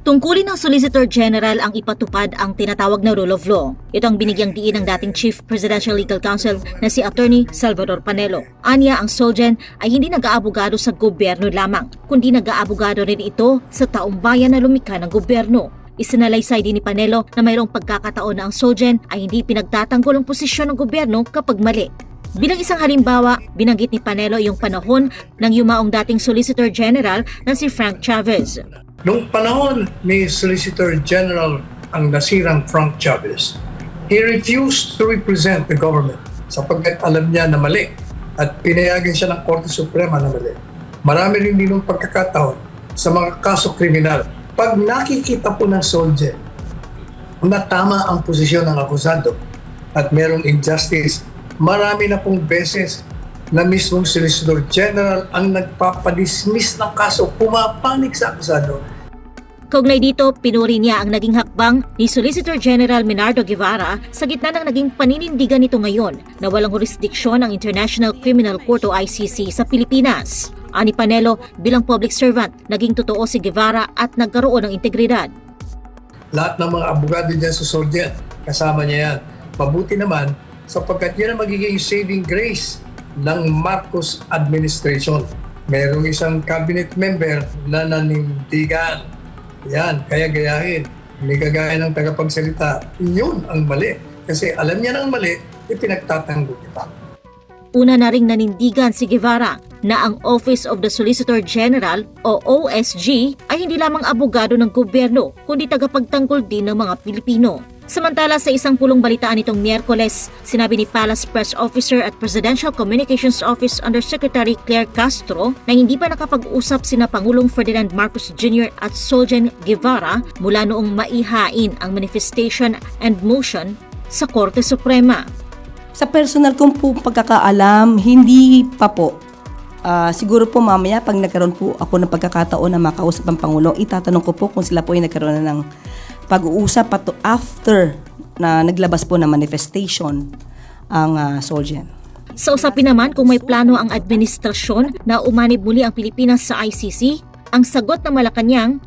Tungkulin ng Solicitor General ang ipatupad ang tinatawag na rule of law. Ito ang binigyang diin ng dating Chief Presidential Legal Counsel na si Attorney Salvador Panelo. Anya, ang SOLGEN ay hindi nag-aabogado sa gobyerno lamang, kundi nag-aabogado rin ito sa taong bayan na lumikha ng gobyerno. Isinalaysay din ni Panelo na mayroong pagkakataon na ang SOLGEN ay hindi pinagtatanggol ang posisyon ng gobyerno kapag mali. Bilang isang halimbawa, binanggit ni Panelo yung panahon ng yumaong dating Solicitor General na si Frank Chavez. Noong panahon ni Solicitor General ang nasirang Frank Chavez, he refused to represent the government sapagkat alam niya na mali at pinayagan siya ng Korte Suprema na mali. Marami rin din ng pagkakataon sa mga kaso kriminal. Pag nakikita po ng SOLGEN na tama ang posisyon ng akusado at merong injustice, marami na pong beses na mismong Solicitor General ang nagpapadismiss ng kaso, pumapanik sa akusado. Kaugnay dito, pinuri niya ang naging hakbang ni Solicitor General Menardo Guevara sa gitna ng naging paninindigan nito ngayon na walang jurisdiksyon ang International Criminal Court o ICC sa Pilipinas. Ani Panelo, bilang public servant, naging totoo si Guevara at nagkaroon ng integridad. Lahat ng mga abogado dyan sa SOLGEN, kasama niya yan. Mabuti naman sapagkat yan ang magiging saving grace ng Marcos administration. Merong isang cabinet member na nanindigan. Yan, kaya gayahin. Hindi kagaya ng tagapagsalita. Yun ang mali. Kasi alam niya ng mali, ipinagtatanggol niya. Una na ring nanindigan si Guevara na ang Office of the Solicitor General o OSG ay hindi lamang abogado ng gobyerno kundi tagapagtanggol din ng mga Pilipino. Samantala sa isang pulong balitaan nitong Miyerkules, sinabi ni Palace Press Officer at Presidential Communications Office Undersecretary Claire Castro na hindi pa nakapag-usap sina Pangulong Ferdinand Marcos Jr. at SOLGEN Guevara mula noong maihain ang manifestation and motion sa Korte Suprema. Sa personal kong po pagkakaalam, hindi pa po. Siguro po mamaya pag nagkaroon po ako ng pagkakataon na makausap ang Pangulo, itatanong ko po kung sila po ay nagkaroon na ng pag-uusap after na naglabas po ng manifestation ang SOLGEN. Sa usapin naman kung may plano ang administrasyon na umanib muli ang Pilipinas sa ICC, ang sagot ng Malacanang,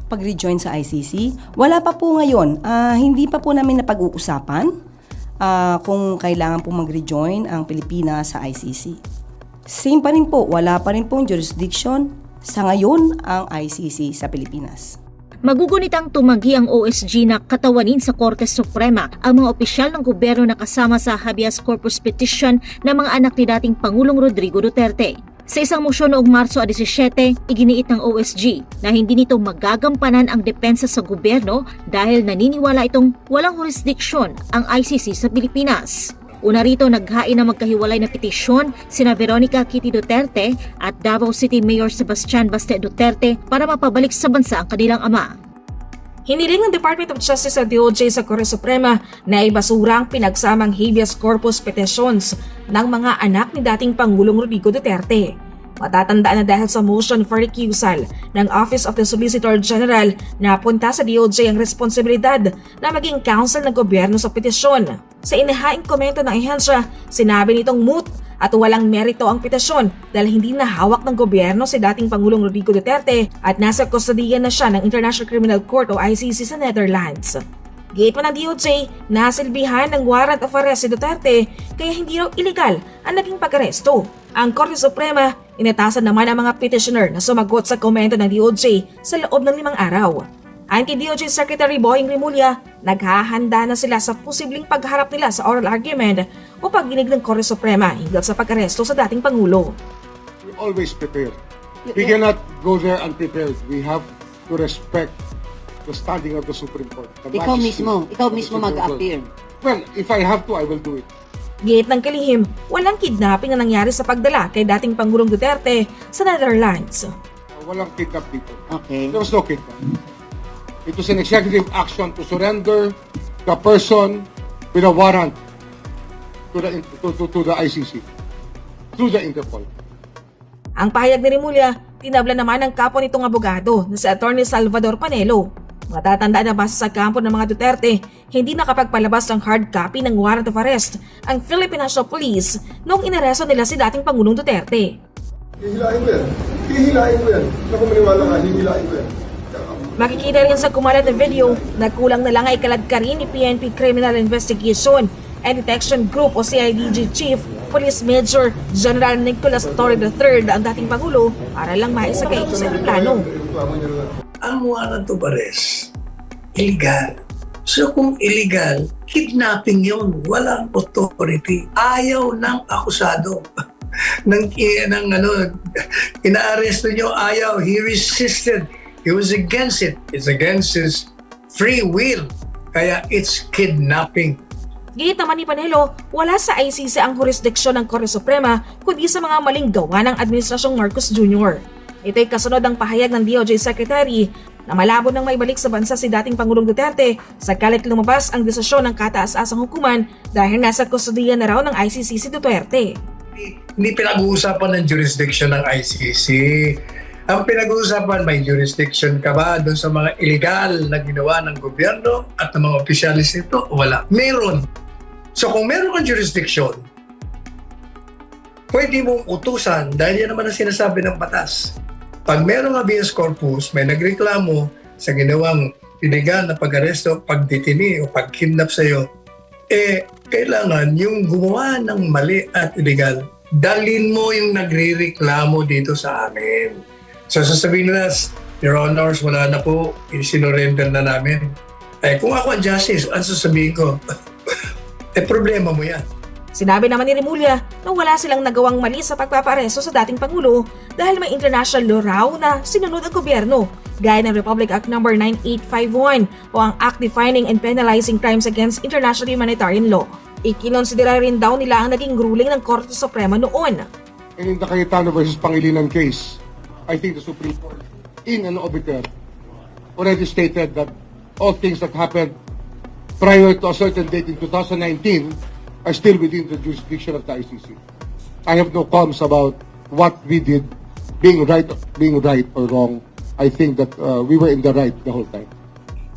pag-rejoin sa ICC, wala pa po ngayon. Hindi pa po namin napag-uusapan kung kailangan po mag-rejoin ang Pilipinas sa ICC. Same pa rin po, wala pa rin pong jurisdiction sa ngayon ang ICC sa Pilipinas. Magugunitang tumanggi ang OSG na katawanin sa Korte Suprema ang mga opisyal ng gobyerno na kasama sa habeas corpus petition ng mga anak ni dating Pangulong Rodrigo Duterte. Sa isang mosyon noong Marso 17, iginiit ng OSG na hindi nito magagampanan ang depensa sa gobyerno dahil naniniwala itong walang jurisdiksyon ang ICC sa Pilipinas. Una rito, naghain ng magkahiwalay na petisyon sina Veronica Kitty Duterte at Davao City Mayor Sebastian Baste Duterte para mapabalik sa bansa ang kanilang ama. Hiniling ng Department of Justice sa DOJ sa Korte Suprema na ibasura ang pinagsamang habeas corpus petitions ng mga anak ni dating Pangulong Rodrigo Duterte. Matatandaan na dahil sa motion for recusal ng Office of the Solicitor General na punta sa DOJ ang responsibilidad na maging counsel ng gobyerno sa petisyon. Sa inihaing komento ng ehensya, sinabi nitong moot at walang merito ang petisyon dahil hindi na hawak ng gobyerno si dating Pangulong Rodrigo Duterte at nasa kustodiyan na siya ng International Criminal Court o ICC sa Netherlands. Gate pa ng DOJ, nasilbihan ng warrant of arrest si Duterte kaya hindi raw illegal ang naging pag-aresto. Ang Korte Suprema, inatasan naman ang mga petitioner na sumagot sa komento ng DOJ sa loob ng 5 araw. Ayon kay DOJ Secretary Boying Rimulya, naghahanda na sila sa posibleng pagharap nila sa oral argument o pagdinig ng Korte Suprema hinggil sa pag-aresto sa dating Pangulo. We always prepare. We cannot go there unprepared. We have to respect the standing of the Supreme Court. Ikaw mismo mag-appear. Well, if I have to, I will do it. Gate ng kalihim, walang kidnapping na nangyari sa pagdala kay dating Pangulong Duterte sa Netherlands. Walang kidnap dito. Okay. There was no kidnap. It was an executive action to surrender the person with a warrant to the ICC through the Interpol. Ang pahayag ni Rimulya, tinabla naman ng kapwa nitong abogado na si Attorney Salvador Panelo. Matatandaan na base sa kampo ng mga Duterte, hindi nakapagpalabas ng hard copy ng warrant of arrest ang Philippine National Police noong inaresto nila si dating Pangulong Duterte. Hihilain ko yan. Naku, maniwala ka, hihilain ko yan. Makikita rin sa kumalat na video na kulang na lang ay kaladkarin ni PNP Criminal Investigation and Detection Group o CIDG Chief Police Major General Nicolas Torre III ang dating Pangulo para lang maisagay ito sa plano. Ang warrant of arrest, illegal. So kung illegal, kidnapping yun. Walang authority. Ayaw ng akusado. Inaaresto nyo, ayaw. He resisted. He was against it. It's against his free will. Kaya it's kidnapping. Gigit naman ni Panelo, wala sa ICC ang jurisdiksyon ng Korte Suprema kundi sa mga maling gawa ng Administrasyong Marcos Jr. Ito'y kasunod ang pahayag ng DOJ Secretary na malabo nang maibalik sa bansa si dating Pangulong Duterte sa kalit lumabas ang desisyon ng kataas-asang hukuman dahil nasa kustodiya na raw ng ICC si Duterte. Hindi pinag-uusapan ng jurisdiction ng ICC. Ang pinag-uusapan, may jurisdiction ka ba doon sa mga illegal na ginawa ng gobyerno at ng mga opisyalis nito? Wala. Meron. So kung meron kang jurisdiction, pwede mong utusan dahil yan naman ang sinasabi ng batas. Pag merong habeas corpus, may nagreklamo sa ginawang illegal na pag-aresto, pagdetini o pag-kidnap sa'yo, kailangan yung gumawa ng mali at illegal, dalhin mo yung nagre-reklamo dito sa amin. So sasabihin nila, Your Honors, wala na po, isinorender na namin. Kung ako ang justice, ano sasabihin ko? Problema mo yan. Sinabi naman ni Remulla na wala silang nagawang mali sa pagpaparesto sa dating Pangulo dahil may international law raw na sinunod ang gobyerno, gaya ng Republic Act No. 9851 o ang Act Defining and Penalizing Crimes Against International Humanitarian Law. Ikinonsidera rin daw nila ang naging ruling ng Korte Suprema noon. And in the Cayetano versus Pangilinan case, I think the Supreme Court, in an obiter, already stated that all things that happened prior to a certain date in 2019 are still within the jurisdiction of the ICC. I have no qualms about what we did, being right or wrong. I think that we were in the right the whole time.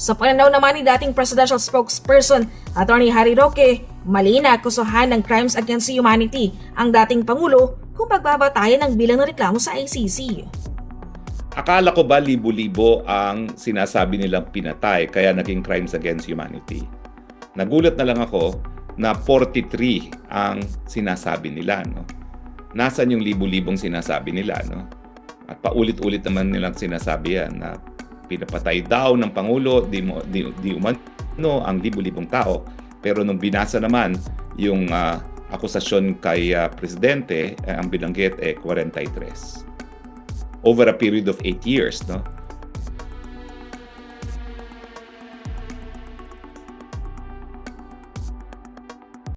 Sa pananaw naman ni dating presidential spokesperson Attorney Harry Roque, mali na akusahan ng crimes against humanity ang dating Pangulo kung pagbabatayan ng bilang ng reklamo sa ICC. Akala ko ba libo-libo ang sinasabi nilang pinatay kaya naging crimes against humanity? Nagulat na lang ako na 43 ang sinasabi nila. No? Nasaan yung libo-libong sinasabi nila? No? At paulit-ulit naman nilang sinasabi yan na pinapatay daw ng Pangulo, di umano ang libo-libong tao. Pero nung binasa naman yung akusasyon kay Presidente, ang binanggit 43. Over a period of 8 years. No?